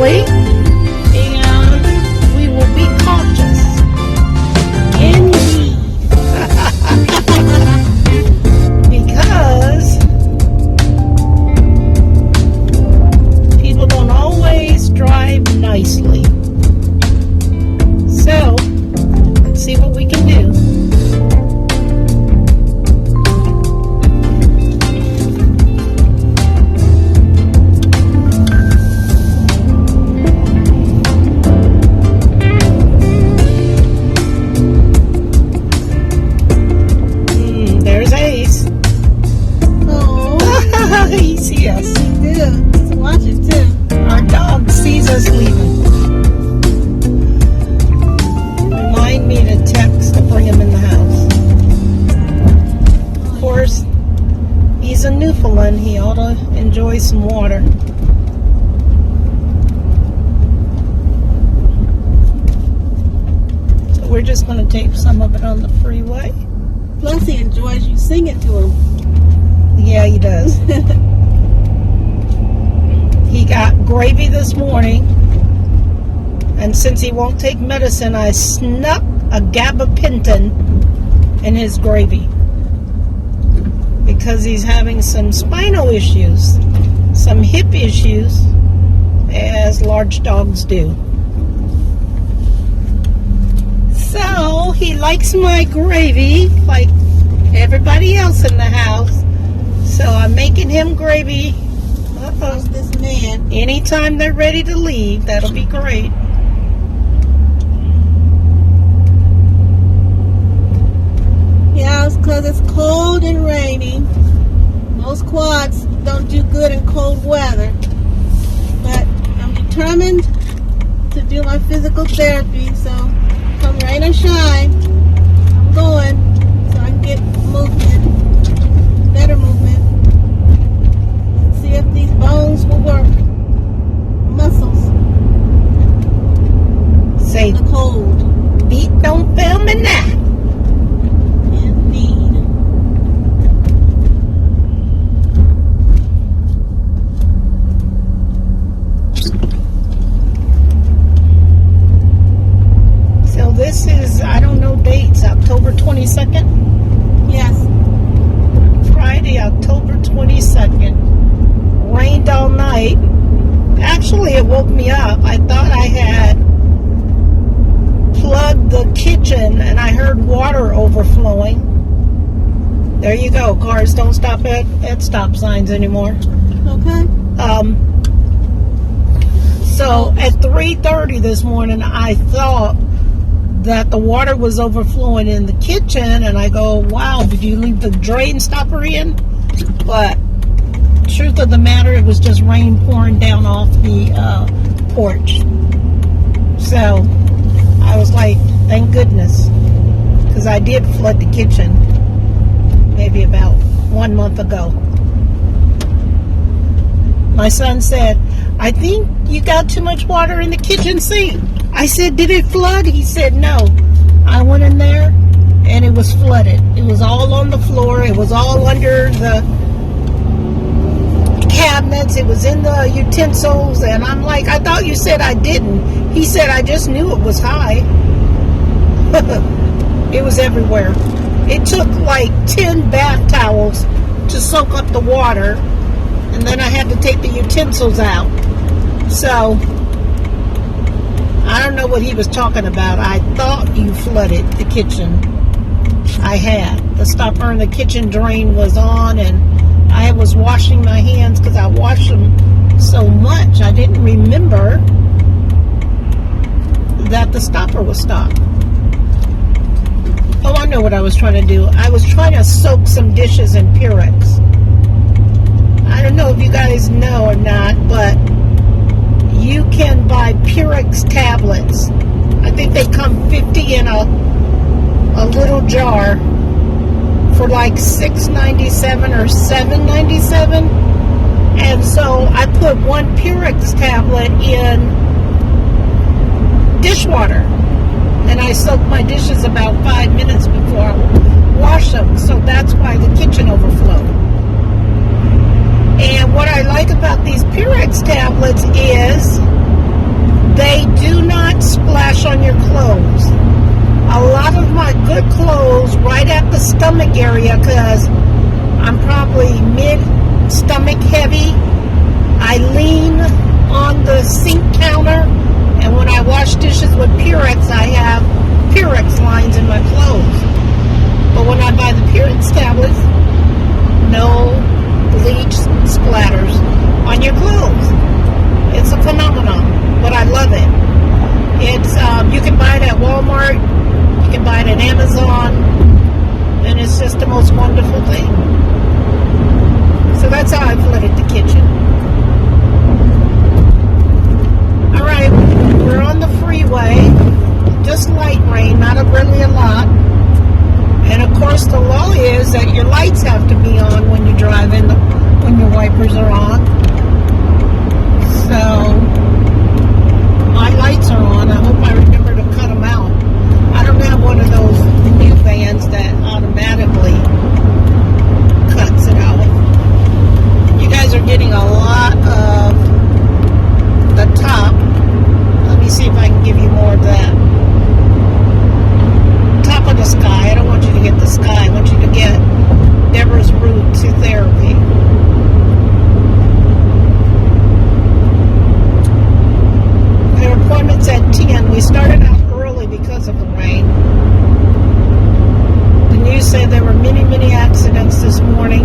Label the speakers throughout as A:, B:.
A: nicely, and we will be cautious.
B: Indeed.
A: Because people don't always drive nicely. So, let's see what we can do. There's Ace.
B: Oh,
A: He sees us.
B: he did. He's watching too.
A: Our dog sees us leaving. Remind me to text to bring him in the house. Of course, he's a Newfoundland. He ought to enjoy some water. So we're just going to tape some of it on the freeway.
B: Plus, he enjoys you singing to him.
A: Yeah, he does. He got gravy this morning, and since he won't take medicine, I snuck a gabapentin in his gravy because he's having some spinal issues, some hip issues, as large dogs do. So he likes my gravy like everybody else in the house. So I'm making him gravy.
B: Who's this man?
A: Anytime they're ready to leave, that'll be great.
B: Yeah, it's because it's cold and rainy. Most quads don't do good in cold weather. But I'm determined to do my physical therapy, so come rain or shine, I'm going so I can get movement, better movement. See if these bones will work. Muscles
A: Say,
B: in the cold.
A: beat don't fail me now.
B: Indeed.
A: So this is, I don't know dates, October 22nd?
B: Yes.
A: Friday, October 22nd. Rained all night. Actually, it woke me up. I thought I had plugged the kitchen and I heard water overflowing. There you go. Cars don't stop at stop signs anymore.
B: Okay.
A: So at 3:30 this morning, I thought that the water was overflowing in the kitchen, and I go, wow, did you leave the drain stopper in? But truth of the matter, it was just rain pouring down off the porch. So I was like, thank goodness, because I did flood the kitchen maybe about 1 month ago. My son said, I think you got too much water in the kitchen sink. I said, did it flood? He said, no. I went in there and it was flooded. It was all on the floor. It was all under the cabinets. It was in the utensils. And I'm like, I thought you said I didn't. He said, I just knew it was high. It was everywhere. It took like 10 bath towels to soak up the water. And then I had to take the utensils out. So I don't know what he was talking about. I thought you flooded the kitchen. I had. The stopper in the kitchen drain was on, and I was washing my hands because I washed them so much. I didn't remember that the stopper was stopped. Oh, I know what I was trying to do. I was trying to soak some dishes in Purex. I don't know if you guys know or not, but you can buy Purex tablets. I think they come 50 in a little jar for like $6.97 or $7.97. And so I put one Purex tablet in dishwater. And I soak my dishes about 5 minutes before I wash them. So that's why the kitchen overflowed. And what I like about these Purex tablets is They do not splash on your clothes. A lot of my good clothes right at the stomach area, because I'm probably mid-stomach heavy. I lean on the sink counter, and when I wash dishes with Purex, I have Purex lines in my clothes. But when I buy the Purex tablets, no bleach splatters on your clothes. It's a phenomenon, but I love it. It's you can buy it at Walmart, you can buy it at Amazon, and it's just the most wonderful thing. So that's how I flooded the kitchen. All right, we're on the freeway, just light rain, not really a lot. And of course, the law is that your lights have to be on when you're driving, when your wipers are on. So my lights are on. I hope I remember to cut them out. I don't have one of those new vans that automatically cuts it out. You guys are getting a lot of the top. Let me see if I can give you more of that. Top of the sky. I don't want you to get the sky. I want you to get Deborah's route to therapy. Their appointment's at 10. We started out early because of the rain. The news said there were many, many accidents this morning,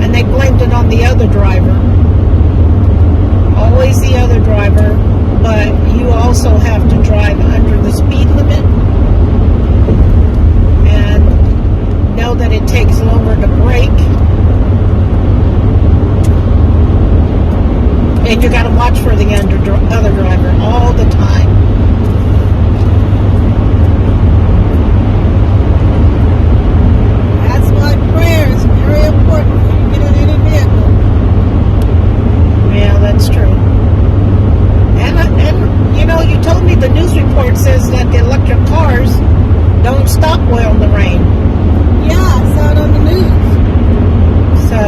A: and they blamed it on the other driver. Always the other driver, but you also have to drive under the speed limit and know that it takes longer to brake. And you got to watch for the other driver all the time.
B: That's why prayer is very important when you get in any vehicle.
A: Yeah, that's true. And you know, you told me the news report says that the electric cars don't stop well in the rain.
B: Yeah, I saw it on the news.
A: So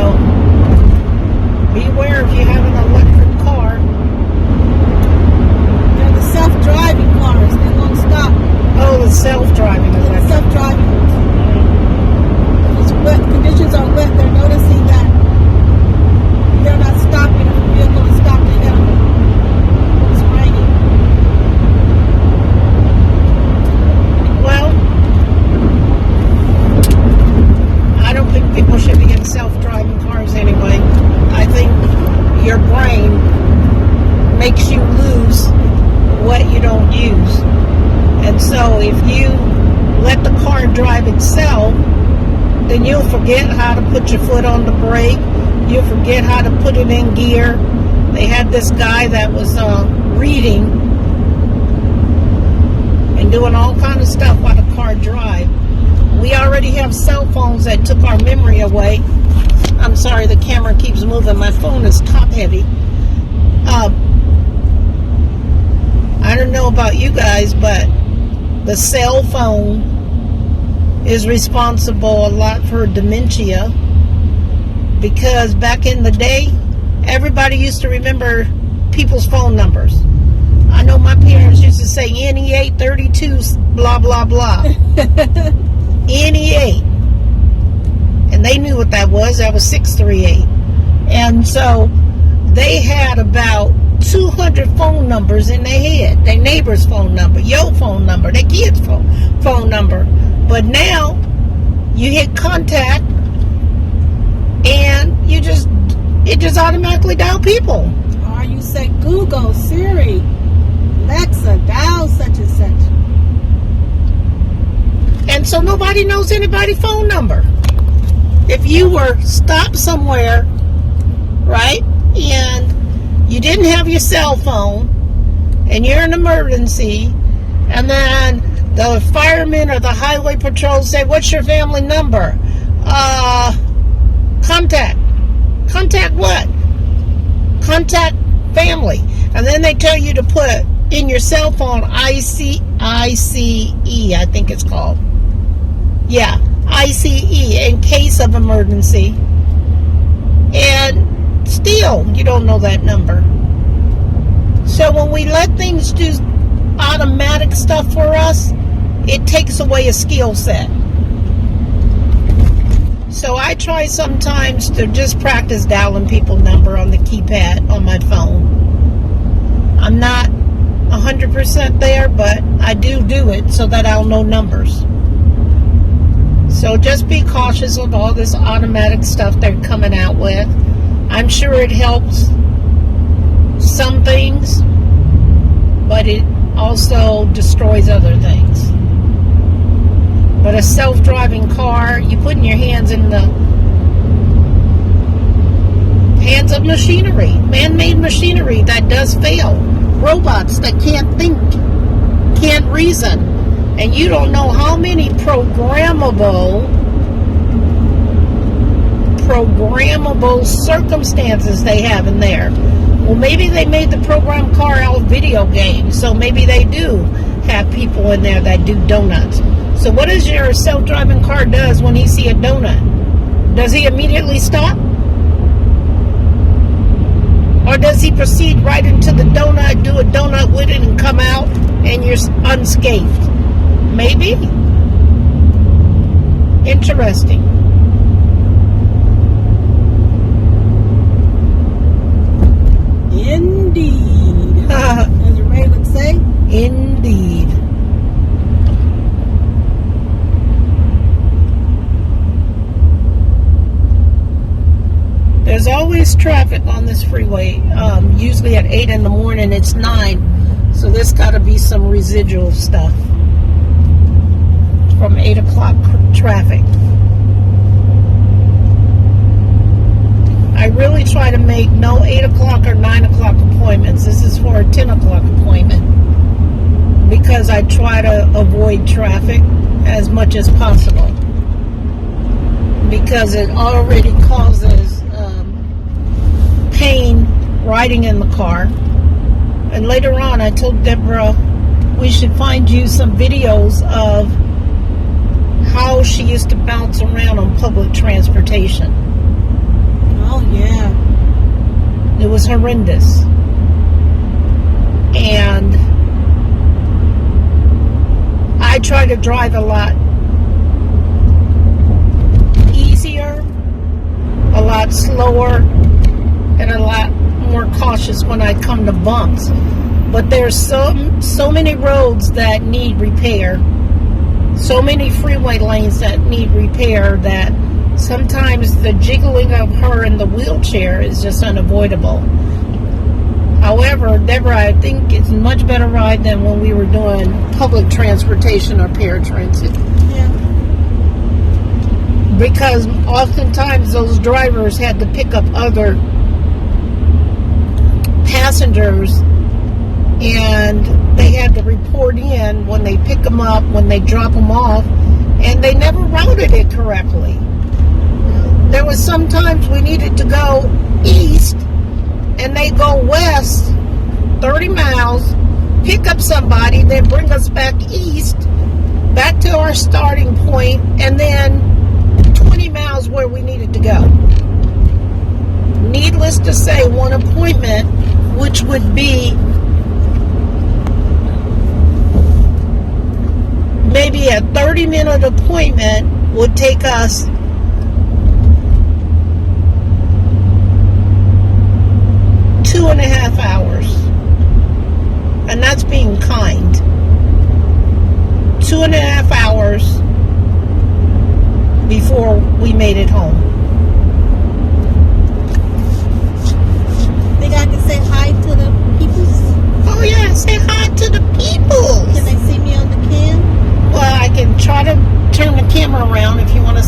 A: beware if you have an electric car.
B: They're the self-driving cars. They won't stop.
A: Oh, the self-driving electric.
B: Self-driving. It's wet. Conditions are wet. They're noticing that they're not stopping. If the vehicle is stopped, they got it's raining.
A: Well, I don't think people should be in self-driving cars anyway. I think your brain makes you lose what you don't use. And so if you let the car drive itself, then you'll forget how to put your foot on the brake. You'll forget how to put it in gear. They had this guy that was reading and doing all kind of stuff while the car drive. We already have cell phones that took our memory away. I'm sorry, the camera keeps moving. My phone is top heavy. I don't know about you guys, but the cell phone is responsible a lot for dementia, because back in the day, everybody used to remember people's phone numbers. I know my parents used to say NE832 blah blah blah. NE8, and they knew what that was. That was 638. And so they had about 200 phone numbers in their head. Their neighbor's phone number, your phone number, their kid's phone number. But now you hit contact and it just automatically dial people.
B: Or you say Google, Siri, Alexa, dial such and such.
A: And so nobody knows anybody's phone number. If you were stopped somewhere, right, and you didn't have your cell phone, and you're in an emergency, and then the firemen or the highway patrol say, "What's your family number?" Contact what? Contact family. And then they tell you to put in your cell phone ICE, I think it's called. Yeah, ICE, in case of emergency. And still, you don't know that number. So when we let things do automatic stuff for us, it takes away a skill set. So I try sometimes to just practice dialing people's number on the keypad on my phone. I'm not 100% there, but I do it so that I'll know numbers. So just be cautious of all this automatic stuff they're coming out with. I'm sure it helps some things, but it also destroys other things. But a self-driving car, you put your hands in the hands of machinery, man-made machinery that does fail, robots that can't think, can't reason, and you don't know how many programmable circumstances they have in there. Well, maybe they made the program car out of video games, so maybe they do have people in there that do donuts. So what does your self-driving car does when he see a donut? Does he immediately stop? Or does he proceed right into the donut, do a donut with it, and come out, and you're unscathed? Maybe. Interesting.
B: Indeed. As Ray would say.
A: Indeed. There's always traffic on this freeway. Usually at 8 in the morning, it's 9. So there's got to be some residual stuff from 8 o'clock traffic. I really try to make no 8 o'clock or 9 o'clock appointments. This is for a 10 o'clock appointment because I try to avoid traffic as much as possible because it already causes pain riding in the car. And later on, I told Deborah we should find you some videos of how she used to bounce around on public transportation.
B: Oh, yeah.
A: It was horrendous. And I try to drive a lot easier, a lot slower, and a lot more cautious when I come to bumps. But there's so many roads that need repair, so many freeway lanes that need repair that sometimes the jiggling of her in the wheelchair is just unavoidable. However, Deborah, I think it's a much better ride than when we were doing public transportation or paratransit.
B: Yeah.
A: Because oftentimes those drivers had to pick up other passengers and they had to report in when they pick them up, when they drop them off, and they never routed it correctly. There was sometimes we needed to go east and they go west 30 miles, pick up somebody, then bring us back east, back to our starting point, and then 20 miles where we needed to go. Needless to say, one appointment, which would be maybe a 30-minute appointment, would take us 2.5 hours. And that's being kind. 2.5 hours before we made it home.
B: Think I can say hi to the peoples?
A: Oh yeah, say hi to the people.
B: Can they see me on the cam?
A: Well, I can try to turn the camera around if you want to.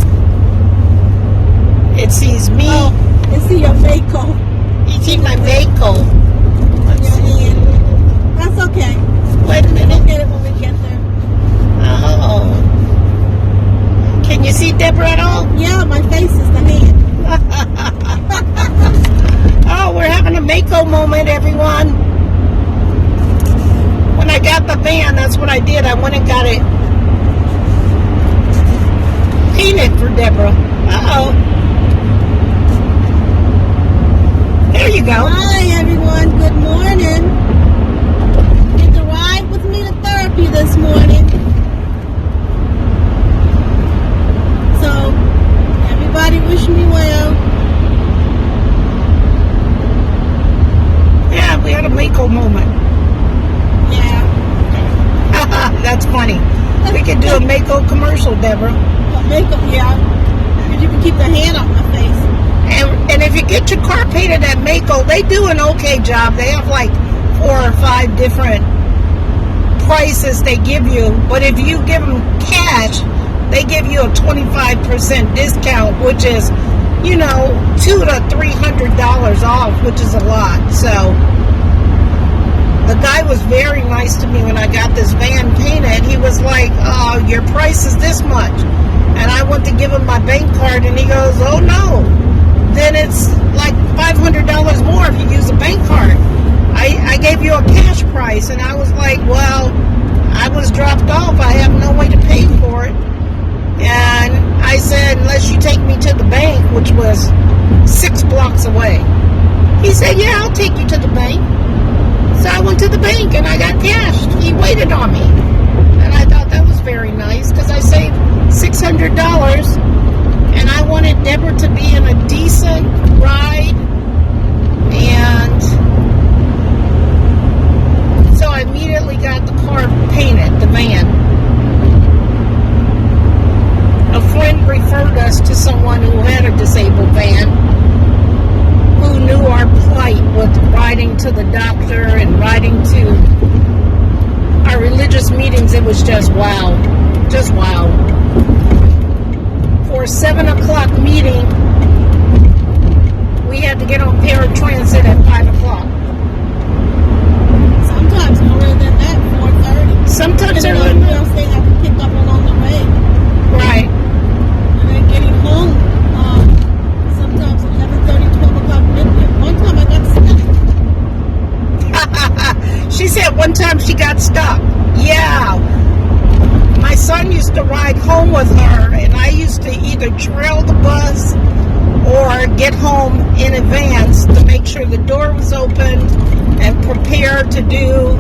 A: It sees me.
B: Oh, and see your Mako.
A: You see my Mako.
B: On your hand. That's okay.
A: Wait a minute.
B: We'll get it when we get there.
A: Oh. Can you see Deborah at all?
B: Yeah, my face is the hand.
A: Oh, we're having a Mako moment, everyone. When I got the van, that's what I did. I went and got it painted for Deborah. Uh-oh. There you go.
B: Hi, everyone. Good morning.
A: could do a Mako commercial, Deborah.
B: Makeup, yeah. If you can keep the hand off my face.
A: And if you get your car painted at Mako, they do an okay job. They have like 4 or 5 different prices they give you. But if you give them cash, they give you a 25% discount, which is, $200 to $300 off, which is a lot. So the guy was very nice to me when I got this van painted. He was like, "Oh, your price is this much." And I went to give him my bank card, and he goes, "Oh no, then it's like $500 more if you use a bank card. I gave you a cash price." And I was like, "Well, I was dropped off. I have no way to pay for it." And I said, "Unless you take me to the bank," which was 6 blocks away. He said, "Yeah, I'll take you to the bank." So I went to the bank and I got cashed. He waited on me. And I thought that was very nice because I saved $600. And I wanted Deborah to be in a decent ride. And so I immediately got the car painted, the van. A friend referred us to someone who had a disabled van, who knew our plight with riding to the doctor and riding to our religious meetings. It was just wow. Just wow. For a 7 o'clock meeting, we had to get on paratransit at 5 o'clock.
B: Sometimes earlier than that, 4:30.
A: Sometimes earlier than that.
B: They have to pick up along the way.
A: Right.
B: And then getting home, sometimes 11:30, 12 o'clock midnight. One time I got stuck.
A: She said one time she got stuck. Yeah. My son used to ride home with her, and I used to either trail the bus or get home in advance to make sure the door was open and prepare to do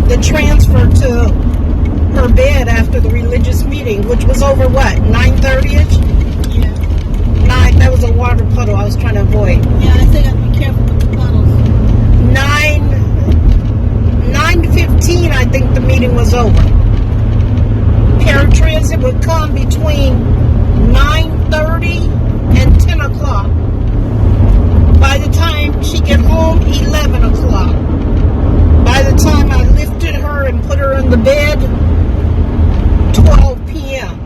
A: the transfer to her bed after the religious meeting, which was over what, 9:30ish?
B: Yeah.
A: 9. That was a water puddle I was trying to avoid.
B: Yeah, I think I have to be careful with the puddles.
A: 9:15, I think the meeting was over. Paratransit would come between 9:30 and 10 o'clock. By the time she get home, 11 o'clock. By the time I lifted her and put her in the bed, 12 p.m.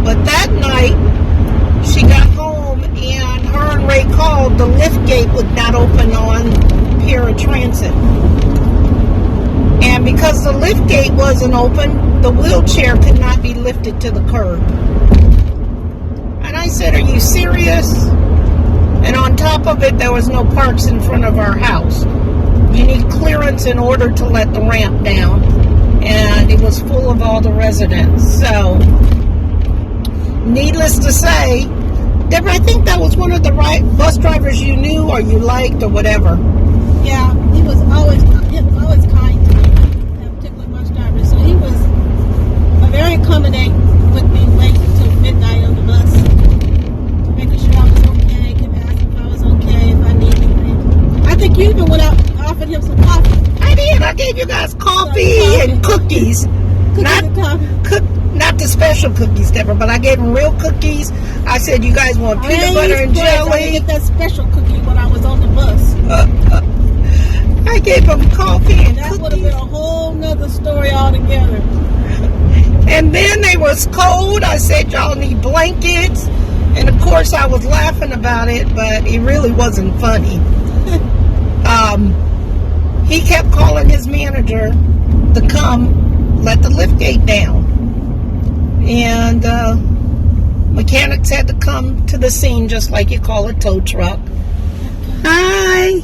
A: But that night, she got home and her and Ray called. The lift gate would not open on paratransit. And because the lift gate wasn't open, the wheelchair could not be lifted to the curb. And I said, "Are you serious?" And on top of it, there was no parks in front of our house. You need clearance in order to let the ramp down. And it was full of all the residents. So, needless to say, Deborah, I think that was one of the bus drivers you knew or you liked or whatever.
B: Yeah, he was always kind to me, that particular bus driver. So he was very accommodating with me waiting until midnight on the bus, making sure I was okay, kept asking if I was okay, if I needed anything. I think you even went out and offered him some coffee.
A: I did. I gave you guys coffee and cookies. Not the special cookies, Deborah, but I gave them real cookies. I said, "You guys want peanut butter and jelly?"
B: I didn't get that special cookie when I was on the bus.
A: I gave them coffee and
B: that
A: cookies.
B: Would have been a whole nother story altogether.
A: And then they was cold. I said, "Y'all need blankets." And of course I was laughing about it, but it really wasn't funny. He kept calling his manager to come let the lift gate down. And mechanics had to come to the scene just like you call a tow truck. Hi.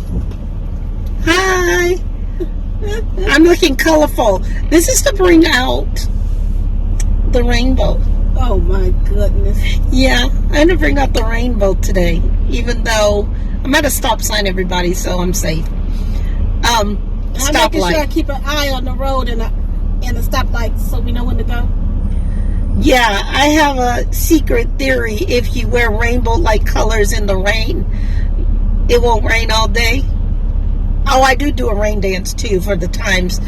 A: I'm looking colorful. This is to bring out the rainbow.
B: Oh my goodness.
A: Yeah, I'm going to bring out the rainbow today, even though I'm at a stop sign, everybody, so I'm safe.
B: I'm making sure I keep an eye on the road and the stoplights so we know when to go.
A: Yeah, I have a secret theory. If you wear rainbow-like colors in the rain, it won't rain all day. Oh, I do a rain dance, too, for the times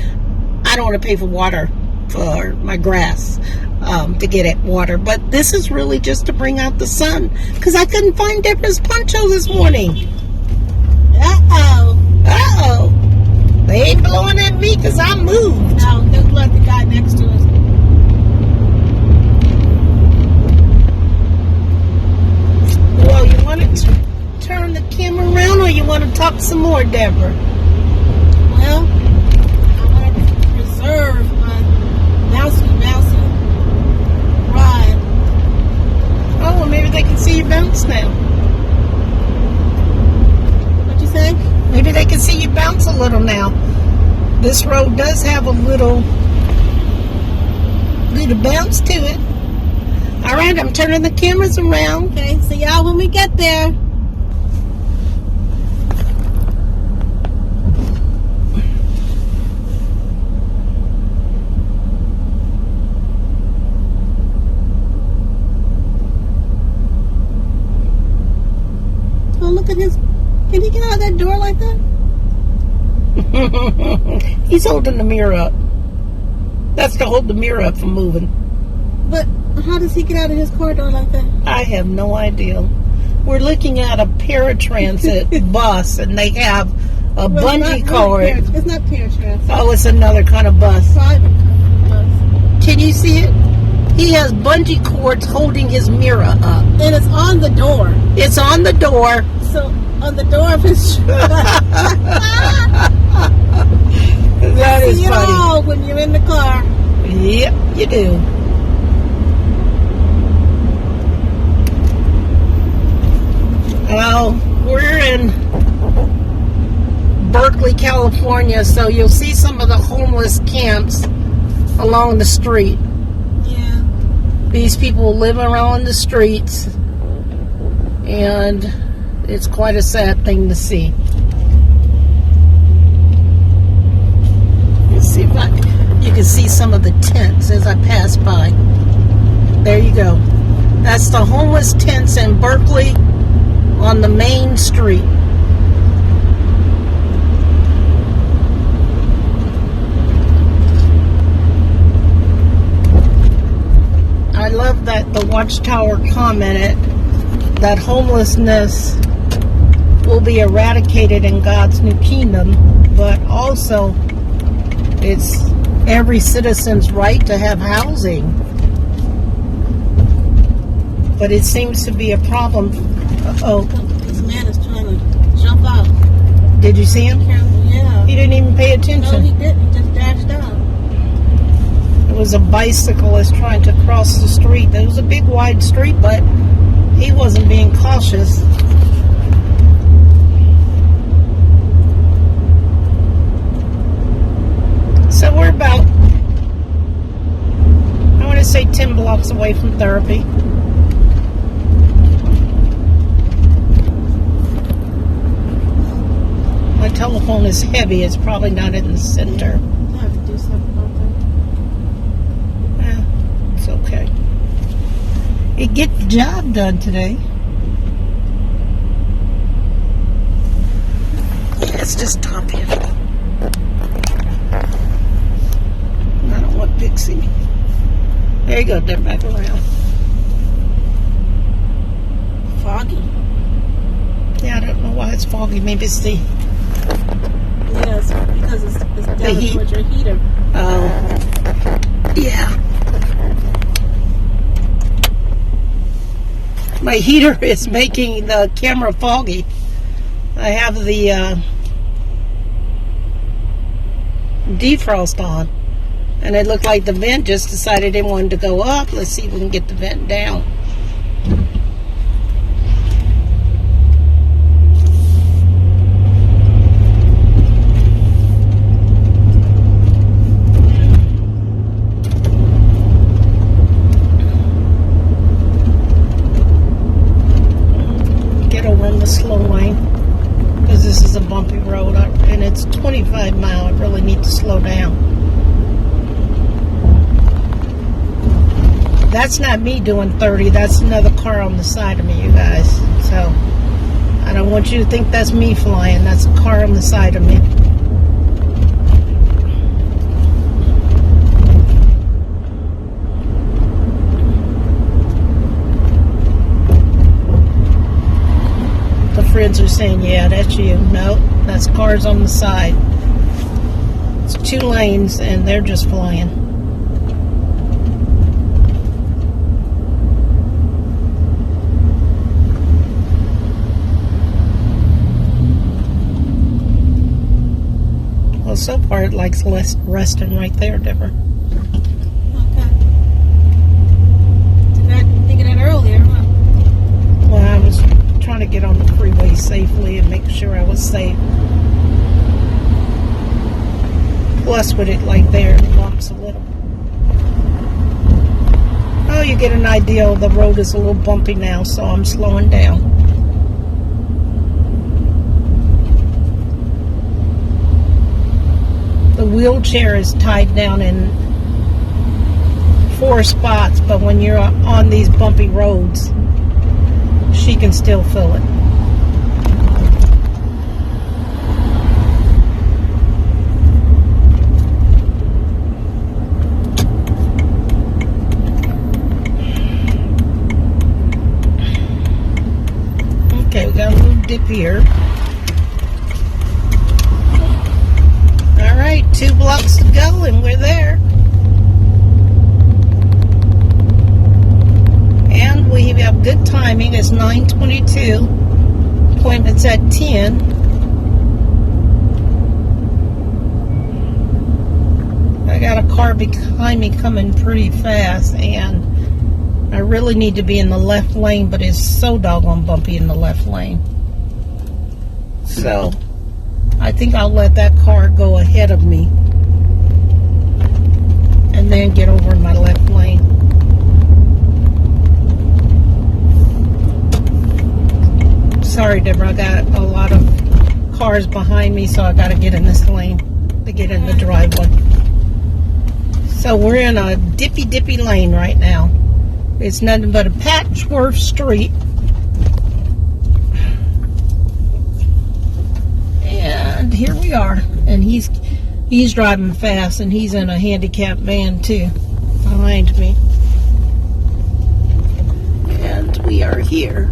A: I don't want to pay for water for my grass. to get at water. But this is really just to bring out the sun, because I couldn't find Deborah's poncho this morning. Uh-oh. They ain't blowing at me because I moved.
B: No, just like the guy next to us.
A: Well, you want to turn the camera around, or you want to talk some more, Deborah?
B: Well, I want to preserve my bouncy ride.
A: Oh, well, maybe they can see you bounce now.
B: What'd you say?
A: Maybe they can see you bounce a little now. This road does have a little bounce to it. All right, I'm turning the cameras around.
B: Okay, see y'all when we get there. Oh, look at his. Can he get out of that door like that?
A: He's holding the mirror up. That's to hold the mirror up from moving.
B: But how does he get out of his car door like that?
A: I have no idea. We're looking at a paratransit bus, and they have a bungee cord.
B: It's not paratransit.
A: Oh, it's another kind of bus.
B: Private bus.
A: Can you see it? He has bungee cords holding his mirror up.
B: And it's on the door.
A: It's on the door.
B: So, on the door of his truck.
A: That is
B: see it
A: funny.
B: all when you're in the car.
A: Yep, you do. Well, we're in Berkeley, California, so you'll see some of the homeless camps along the street.
B: Yeah.
A: These people live around the streets, and it's quite a sad thing to see. Let's see if you can see some of the tents as I pass by. There you go. That's the homeless tents in Berkeley on the main street. I love that the Watchtower commented that homelessness will be eradicated in God's new kingdom, but also it's every citizen's right to have housing. But it seems to be a problem. Uh-oh.
B: This man is trying to jump out.
A: Did you see him?
B: Yeah.
A: He didn't even pay
B: No,
A: attention.
B: he didn't. He just dashed out.
A: It was a bicyclist trying to cross the street. It was a big, wide street, but he wasn't being cautious. So we're about, I want to say 10 blocks away from therapy. My telephone is heavy. It's probably not in the center.
B: I have to do something about that.
A: It's okay. It get the job done today. Let's just top it. I don't want Pixie. There you go. They're back around.
B: Foggy.
A: Yeah, I don't know why it's foggy. Maybe it's the
B: Yes, because it's down
A: heat.
B: towards your heater.
A: Oh, yeah. My heater is making the camera foggy. I have the defrost on, and it looked like the vent just decided it wanted to go up. Let's see if we can get the vent down. Slow lane, because this is a bumpy road and it's 25 mile. I really need to slow down. That's not me doing 30. That's another car on the side of me, you guys. So I don't want you to think that's me flying. That's a car on the side of me. friends are saying, yeah, that's you. No, that's cars on the side. It's 2 lanes and they're just flying. Well, so far it likes resting right there, Deborah.
B: Okay. Did I think of that earlier? Huh?
A: Well, I was trying to get on the freeway safely and make sure I was safe. Plus, with it like there, it bumps a little. Oh, you get an idea. The road is a little bumpy now, so I'm slowing down. The wheelchair is tied down in 4 spots, but when you're on these bumpy roads, she can still feel it. Okay, we got a little dip here. Alright, 2 blocks to go and we're there. And we have good timing. It's 9:22. Appointment's at 10. I got a car behind me coming pretty fast, and I really need to be in the left lane, but it's so doggone bumpy in the left lane. So I think I'll let that car go ahead of me and then get over in my left lane. Sorry, Deborah, I got a lot of cars behind me, so I got to get in this lane to get in the driveway. So we're in a dippy lane right now. It's nothing but a patchwork street. And here we are. And he's driving fast, and he's in a handicapped van too behind me. And we are here.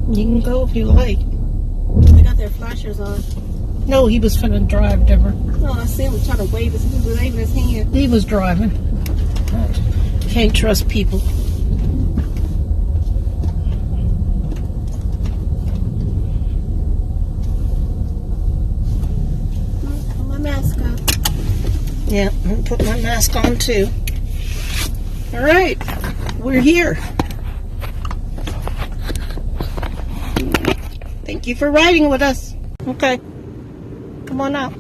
A: You can go if you like.
B: They got their flashers on.
A: No, he was finna drive, Deborah.
B: No, I see him trying to wave his hand.
A: He was driving. Can't trust people.
B: Put my mask on.
A: Yeah, I'm gonna put my mask on too. All right, we're here. Thank you for riding with us. Okay, come on out.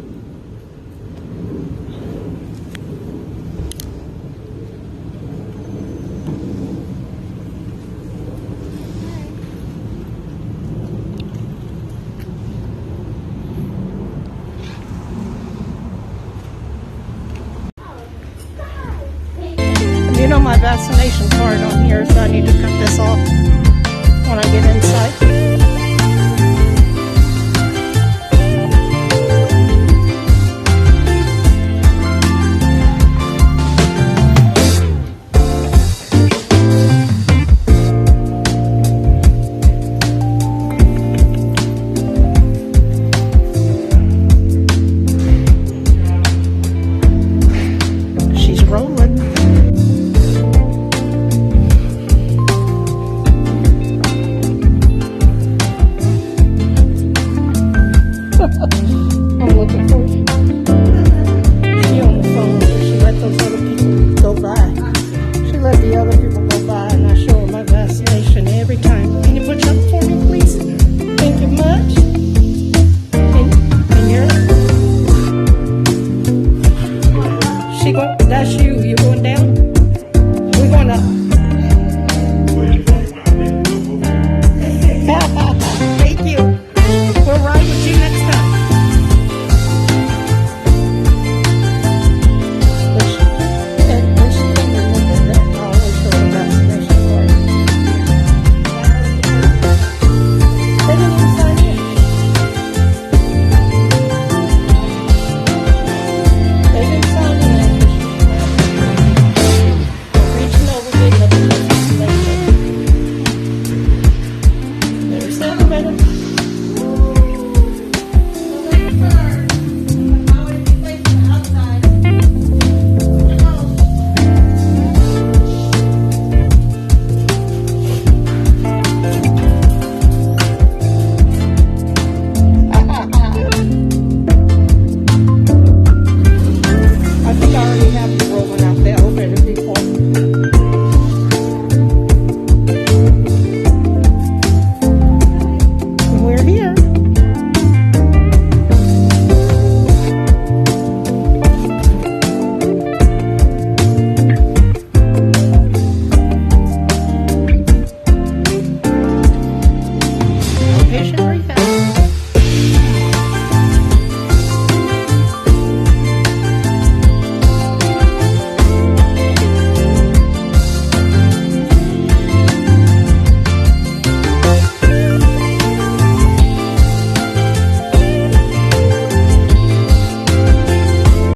A: You know my vaccination card on here, so I need to cut this off when I get inside.